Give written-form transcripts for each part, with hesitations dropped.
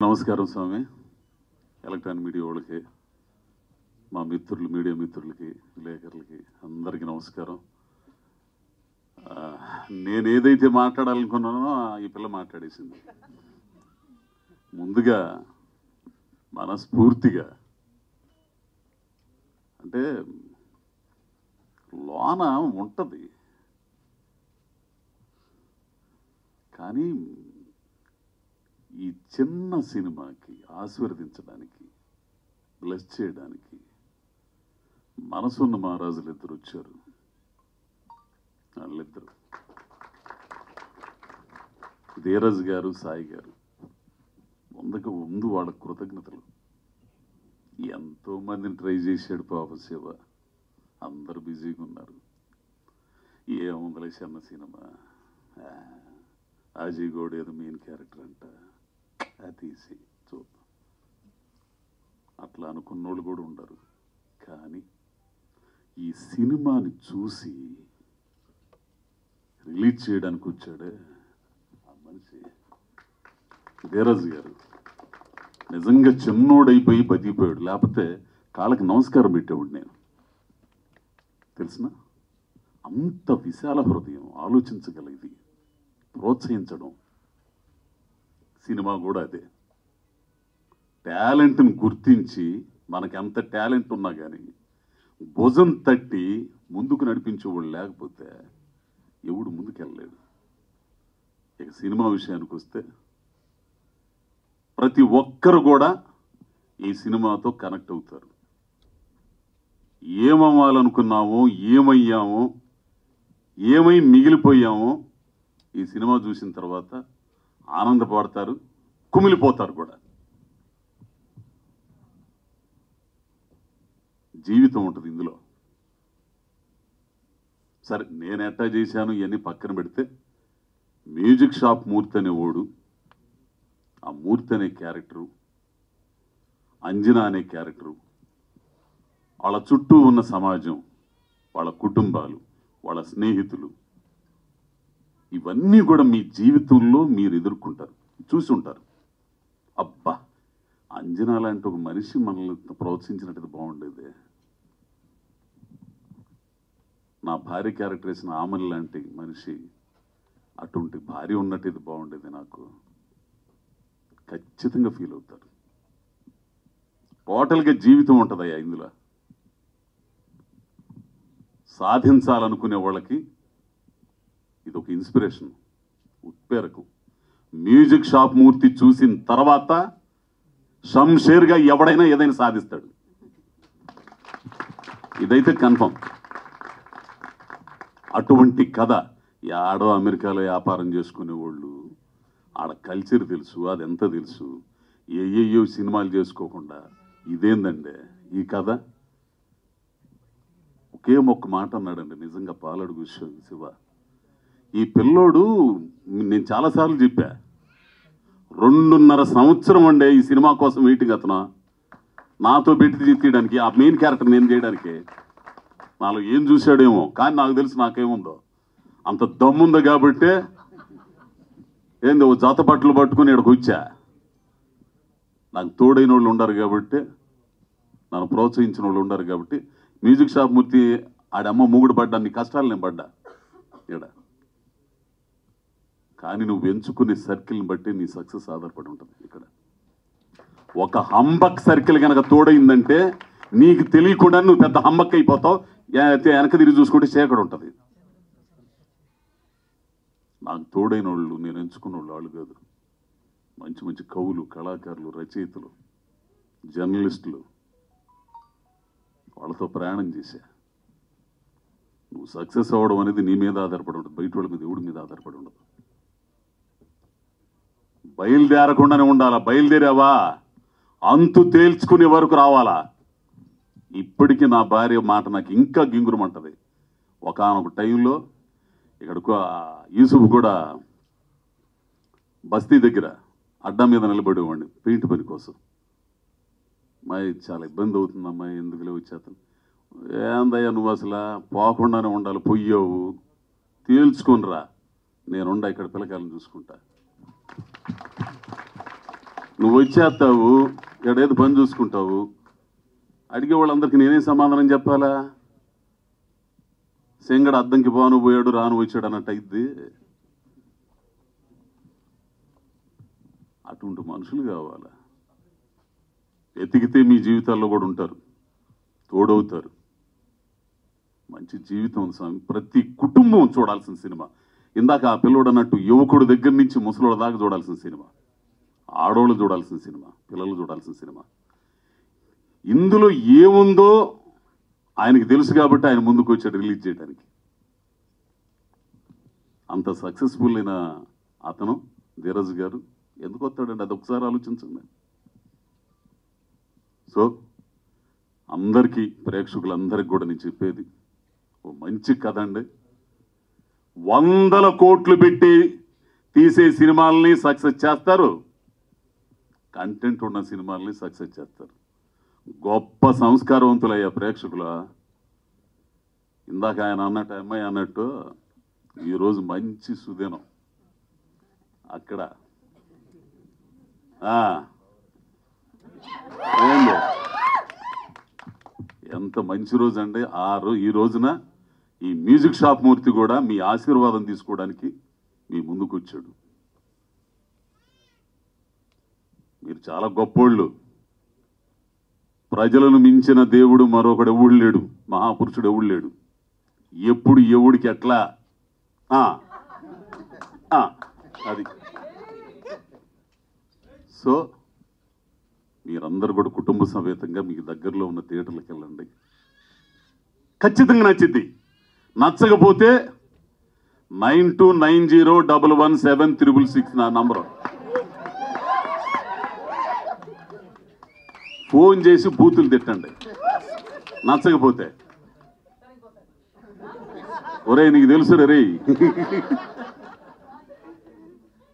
నమస్కారం స్వామి. Electronic media వాళ్ళకి, మా మిత్రులు, మీడియా మిత్రులకి, విలేకరులకి అందరికీ నమస్కారం. నేను ఏదైతే మాట్లాడాలనుకున్నానో ఈ పిల్ల మాట్లాడేసింది. ముందుగా మనస్ఫూర్తిగా అంటే లోన ఉంటుంది, కానీ ఈ చిన్న సినిమాకి ఆశీర్వదించడానికి, బ్లెస్ చేయడానికి మనసున్న మహారాజులు ఇద్దరు వచ్చారు. వాళ్ళిద్దరు ధీరజ్ గారు, సాయి గారు. ముందు వాళ్ళ కృతజ్ఞతలు. ఎంతో మందిని ట్రై చేశాడు పాప శివ, అందరూ బిజీగా ఉన్నారు. ఏముందలే చిన్న సినిమా, అజయ్ గౌడ్ ఏదో మెయిన్ క్యారెక్టర్ అంట, అది తీసి చూద్దాం అట్లా అనుకున్నోళ్ళు కూడా ఉండరు. కానీ ఈ సినిమాని చూసి రిలీజ్ చేయడానికి వచ్చాడే ఆ మనిషి ధీరజ్ గారు. నిజంగా చిన్నోడైపోయి బతికిపోయాడు, లేకపోతే కాళ్ళకి నమస్కారం పెట్టేవాడు నేను. తెలిసిన అంత విశాల హృదయం, ఆలోచించగలిగింది, ప్రోత్సహించడం. సినిమా కూడా అదే. టాలెంట్ని గుర్తించి, మనకి ఎంత టాలెంట్ ఉన్నా కానీ భుజం తట్టి ముందుకు నడిపించేవాళ్ళు లేకపోతే ఎవడు ముందుకెళ్ళలేడు. ఇక సినిమా విషయానికి వస్తే ప్రతి ఒక్కరు కూడా ఈ సినిమాతో కనెక్ట్ అవుతారు. ఏమవ్వాలనుకున్నామో, ఏమయ్యామో, ఏమై మిగిలిపోయామో ఈ సినిమా చూసిన తర్వాత ఆనందపడతారు, కుమిలిపోతారు కూడా. జీవితం ఉంటుంది ఇందులో. సరే, నేను ఎట్టా చేశాను ఇవన్నీ పక్కన పెడితే, మ్యూజిక్ షాప్ మూర్తి అనే ఓడు, ఆ మూర్తి అనే క్యారెక్టరు, అంజనా అనే క్యారెక్టరు, వాళ్ళ చుట్టూ ఉన్న సమాజం, వాళ్ళ కుటుంబాలు, వాళ్ళ స్నేహితులు, ఇవన్నీ కూడా మీ జీవితంలో మీరు ఎదుర్కొంటారు, చూసి ఉంటారు. అబ్బా, అంజనా లాంటి ఒక మనిషి మనల్ని ప్రోత్సహించినట్టు బాగుండేది. నా భార్య క్యారెక్టర్ వేసిన ఆమె లాంటి మనిషి, అటువంటి భార్య ఉన్నట్టు ఇది బాగుండేది, నాకు ఖచ్చితంగా ఫీల్ అవుతారు. టోటల్గా జీవితం ఉంటుందయ్యా ఇందులో. సాధించాలనుకునే వాళ్ళకి ఇది ఒక ఇన్స్పిరేషన్, ఉత్ప్రేరకం. మ్యూజిక్ షాప్ మూర్తి చూసిన తర్వాత షంషేర్గా ఎవడైనా ఏదైనా సాధిస్తాడు, ఇదైతే కన్ఫర్మ్. అటువంటి కథ. ఆడో అమెరికాలో వ్యాపారం చేసుకునే వాళ్ళు, ఆడ కల్చర్ తెలుసు, అదెంత తెలుసు, ఏయో సినిమాలు చేసుకోకుండా ఇదేందండి ఈ కథ. ఒకే ఒక్క మాట అన్నాడండి, నిజంగా పాలడుగు శివ. ఈ పిల్లోడు, నేను చాలాసార్లు చెప్పా, 2.5 సంవత్సరం అండే ఈ సినిమా కోసం వెయిటింగ్. అతను నాతో పెట్టి తీయడానికి, ఆ మెయిన్ క్యారెక్టర్ నేను చేయడానికి. నాలో ఏం చూశాడేమో, కానీ నాకు తెలుసు నాకేముందో. అంత దమ్ముంది కాబట్టే ఏంది ఓ జాత బట్టలు పట్టుకుని ఇక్కడికి వచ్చా. నాకు తోడైన వాళ్ళు ఉండరు కాబట్టి, నన్ను ప్రోత్సహించిన వాళ్ళు ఉండరు కాబట్టి. మ్యూజిక్ షాప్ మూర్తి ఆడమ్మ మూగుడు పడ్డా, నీ కష్టాలు నేను పడ్డా ఇక్కడ. కానీ నువ్వు ఎంచుకునే సర్కిల్ని బట్టి నీ సక్సెస్ ఆధారపడి ఉంటుంది. ఇక్కడ ఒక హంబక్ సర్కిల్ కనుక తోడైందంటే నీకు తెలియకుండా నువ్వు పెద్ద హంబక్ అయిపోతావు. వెనక తిరిగి చూసుకుంటే చీకటి ఉంటుంది. నాకు తోడైన వాళ్ళు, నేను ఎంచుకున్న వాళ్ళు కాదు, మంచి మంచి కవులు, కళాకారులు, రచయితలు, జర్నలిస్టులు. వాళ్ళతో ప్రయాణం చేశా. నువ్వు సక్సెస్ అవ్వడం అనేది నీ మీద ఆధారపడి ఉంటుంది, బయట వాళ్ళ మీద, ఎవడి మీద ఆధారపడి ఉండదు. బయలుదేరకుండానే ఉండాలా. బయలుదేరావా అంతు తేల్చుకునే వరకు రావాలా. ఇప్పటికీ నా భార్య మాట నాకు ఇంకా గింగురమంటది. ఒకనొక టైంలో ఇక్కడ యూసుఫ్ కూడా బస్తీ దగ్గర అడ్డా మీద నిలబడేవాడిని పెయింట్ పని కోసం. అమ్మాయి చాలా ఇబ్బంది అవుతుంది, అమ్మాయి ఎందుకులే వచ్చేతను. ఏందయ్యా నువ్వు అసలు పోకుండానే ఉండాలి, పొయ్యావు, తేల్చుకొనిరా, నేనుండా ఇక్కడ పిల్లకాయలను చూసుకుంటా. నువ్వు వచ్చేస్తావు, ఎక్కడేదో పని చూసుకుంటావు, అడిగే వాళ్ళందరికీ నేనే సమాధానం చెప్పాలా? సెంగడ అద్దంకి పోను పోయాడు రాను వచ్చాడు అన్నట్టు అయింది. అటువంటి మనుషులు కావాలా? ఎతికితే మీ జీవితాల్లో కూడా ఉంటారు, తోడవుతారు. మంచి జీవితం స్వామి. ప్రతి కుటుంబం చూడాల్సిన సినిమా. ఇందాక ఆ పిల్లోడు అన్నట్టు యువకుడు దగ్గర నుంచి ముసలోడు దాకా చూడాల్సిన సినిమా, ఆడోళ్ళు చూడాల్సిన సినిమా, పిల్లలు చూడాల్సిన సినిమా. ఇందులో ఏముందో ఆయనకి తెలుసు కాబట్టి ఆయన ముందుకు వచ్చాడు రిలీజ్ చేయడానికి. అంత సక్సెస్ఫుల్ అయిన అతను ధీరజ్ గారు ఎందుకు వస్తాడండి? అది ఒకసారి ఆలోచించండి. సో అందరికీ, ప్రేక్షకులందరికీ కూడా నేను చెప్పేది, ఓ మంచి కథ అండి. 100 కోట్లు పెట్టి తీసే సినిమాలని సక్సెస్ చేస్తారు, కంటెంట్ ఉన్న సినిమాలని సక్సెస్ చేస్తారు. గొప్ప సంస్కారవంతులయ్యా ప్రేక్షకుల. ఇందాక ఆయన అన్నట్టు, అమ్మాయి అన్నట్టు, ఈరోజు మంచి సుదినం. అక్కడ ఏంది ఎంత మంచి రోజు అండి. ఈ రోజున ఈ మ్యూజిక్ షాప్ మూర్తి కూడా మీ ఆశీర్వాదం తీసుకోవడానికి మీ ముందుకు వచ్చాడు. మీరు చాలా గొప్పోళ్ళు. ప్రజలను మించిన దేవుడు మరొకడు ఎవడు లేడు, మహాపురుషుడు ఎవడు లేడు. ఎప్పుడు ఎవడికి ఎట్లా అది. సో మీరందరూ కూడా కుటుంబ సమేతంగా మీకు దగ్గరలో ఉన్న థియేటర్లకు వెళ్ళండి. ఖచ్చితంగా నచ్చింది. నచ్చకపోతే 9290117666 నా నంబరు. ఫోన్ చేసి బూతులు తిట్టండి నచ్చకపోతే. ఒరే నీకు తెలుసు రే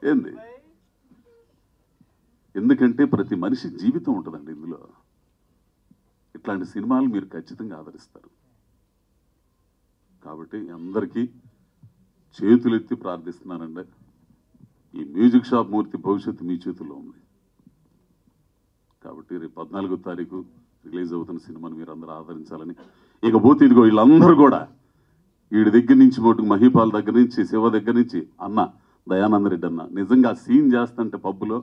ఏంది. ఎందుకంటే ప్రతి మనిషి జీవితం ఉంటుందండి ఇందులో. ఇట్లాంటి సినిమాలు మీరు ఖచ్చితంగా ఆదరిస్తారు. కాబట్టి అందరికీ చేతులెత్తి ప్రార్థిస్తున్నానండి. ఈ మ్యూజిక్ షాప్ మూర్తి భవిష్యత్తు మీ చేతుల్లో ఉంది. కాబట్టి రేపు 14వ తారీఖు రిలీజ్ అవుతున్న సినిమాని మీరు అందరూ ఆదరించాలని. ఇకపోతే ఇదిగో వీళ్ళందరూ కూడా వీడి దగ్గర నుంచి మటుకు మహీపాల్ దగ్గర నుంచి, శివ దగ్గర నుంచి, అన్న దయానంద రెడ్డి అన్న నిజంగా సీన్ చేస్తుంటే పబ్బులో,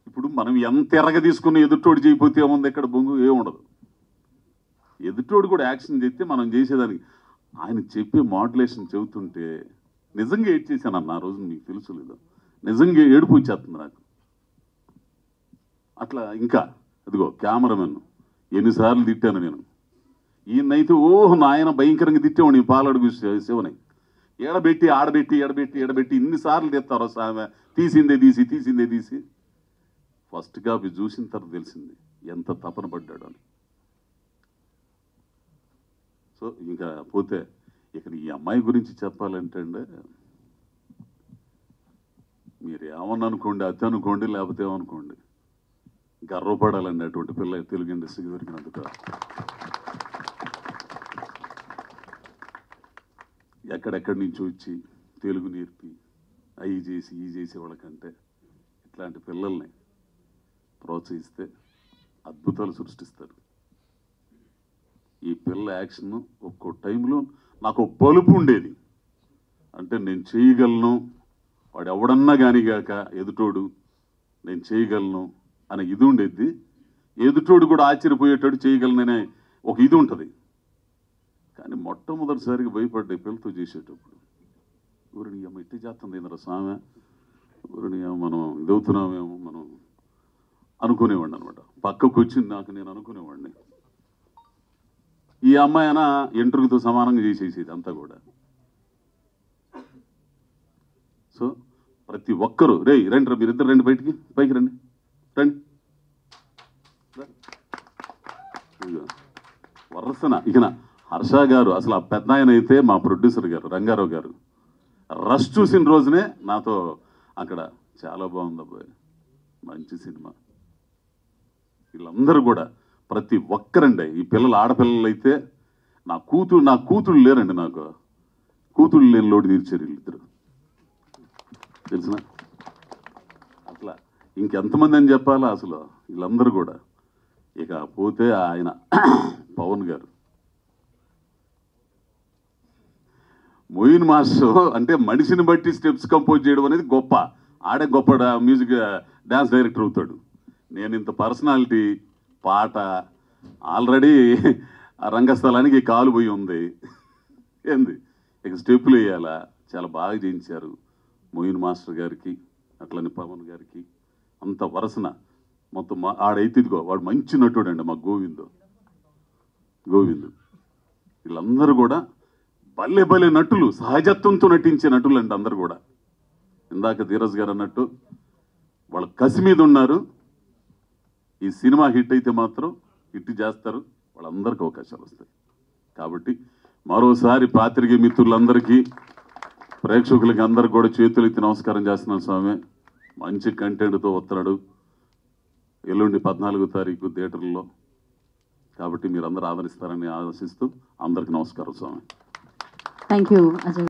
ఇప్పుడు మనం ఎంత ఎరగ తీసుకుని ఎదుటోడు చేయకపోతే ఏముంది, ఎక్కడ బొంగు ఏముండదు. ఎదుటోడు కూడా యాక్షన్ చేస్తే మనం చేసేదానికి. ఆయన చెప్పే మాడ్యులేషన్ చెబుతుంటే నిజంగా ఏడ్ చేశాను అన్న. ఆ రోజు మీకు తెలుసు లేదు, నిజంగా ఏడుపు వచ్చేస్తుంది నాకు. అట్లా ఇంకా అదిగో కెమెరామెన్ ఎన్నిసార్లు తిట్టాను నేను. ఈయనైతే నాయన భయంకరంగా తిట్టేవాడు. ఈ పాలడుగు శివని ఎడబెట్టి ఆడబెట్టి ఎడబెట్టి ఎడబెట్టి ఇన్నిసార్లు తెస్తారు సామె. తీసిందే తీసి ఫస్ట్ కాపీ చూసిన తర్వాత తెలిసింది ఎంత తపన పడ్డాడు అని. సో ఇంకా పోతే ఇక్కడ ఈ అమ్మాయి గురించి చెప్పాలంటే అండి, మీరు ఏమన్నా అనుకోండి, అతి అనుకోండి, లేకపోతే ఏమనుకోండి, గర్వపడాలండి అటువంటి పిల్ల తెలుగు ఇండస్ట్రీకి దొరికినందుకు. ఎక్కడెక్కడి నుంచి వచ్చి తెలుగు నేర్పి అవి చేసి ఈ చేసే వాళ్ళకంటే ఇట్లాంటి పిల్లల్ని ప్రోత్సహిస్తే అద్భుతాలు సృష్టిస్తారు. ఈ పిల్ల యాక్షన్ ఒక్కో టైంలో నాకు బలుపు ఉండేది. అంటే నేను చేయగలను, వాడు ఎవడన్నా కానిగాక ఎదుటోడు నేను చేయగలను అనే ఇది ఉండేది. ఎదుటోడు కూడా ఆశ్చర్యపోయేటట్టు చేయగలననే ఒక ఇది ఉంటుంది. కానీ మొట్టమొదటిసారిగా భయపడ్డాయి పిల్లతో చేసేటప్పుడు. ఊరిని అమ్మ ఇట్టి చేస్తుంది ఏంద్ర స్వామి, ఊరిని మనం ఇదవుతున్నామేమో మనం అనుకునేవాడిని అనమాట. పక్కకు వచ్చింది నాకు, నేను అనుకునేవాడిని ఈ అమ్మాయి అయినా ఎంట్రుకతో సమానంగా చేసేసేది అంతా కూడా. సో ప్రతి ఒక్కరూ రండి రా, మీరిద్దరు రండి, పైకి రండి. వరసన ఇకన హర్ష గారు అసలు ఆ పెద్ద ఆయన అయితే మా ప్రొడ్యూసర్ గారు రంగారావు గారు రష్ చూసిన రోజునే నాతో అక్కడ చాలా బాగుంది అబ్బాయి, మంచి సినిమా. వీళ్ళందరూ కూడా ప్రతి ఒక్కరండి. ఈ పిల్లలు ఆడపిల్లలు అయితే నా కూతుళ్ళు లేరండి, నాకు కూతుళ్ళు లేని లోటు తీర్చారు వీళ్ళిద్దరు, తెలిసిన. అట్లా ఇంకెంతమంది అని చెప్పాలా అసలు వీళ్ళందరూ కూడా. ఇక పోతే ఆయన పవన్ గారు, మొయిన్ మాస్టర్ అంటే మనిషిని బట్టి స్టెప్స్ కంపోజ్ చేయడం అనేది గొప్ప. ఆడే గొప్ప మ్యూజిక్ డ్యాన్స్ డైరెక్టర్ అవుతాడు. నేను ఇంత పర్సనాలిటీ పాట ఆల్రెడీ ఆ రంగస్థలానికి కాలు పోయి ఉంది ఏంది, ఇక స్టెప్పులు వేయాలా. చాలా బాగా చేయించారు మొయిన్ మాస్టర్ గారికి, అట్లని పవన్ గారికి. అంత వరసన మొత్తం ఆడైతే ఇదిగో వాడు మంచి నటుడు అండి మా గోవిందు. వీళ్ళందరూ కూడా భలే భలే నటులు, సహజత్వంతో నటించే నటులు అండి అందరు కూడా. ఇందాక ధీరజ్ గారు అన్నట్టు వాళ్ళ కసి మీద ఉన్నారు. ఈ సినిమా హిట్ అయితే మాత్రం హిట్ చేస్తారు, వాళ్ళందరికీ అవకాశాలు వస్తాయి. కాబట్టి మరోసారి పాత్రికేయ మిత్రులందరికీ, ప్రేక్షకులకి అందరికి కూడా చేతులెత్తి నమస్కారం చేస్తున్నాను స్వామి. మంచి కంటెంట్తో వస్తున్నాడు ఎల్లుండి 14వ తారీఖు థియేటర్లో. కాబట్టి మీరందరూ ఆదరిస్తారని ఆశిస్తూ అందరికీ నమస్కారం స్వామి. Thank you Ajay.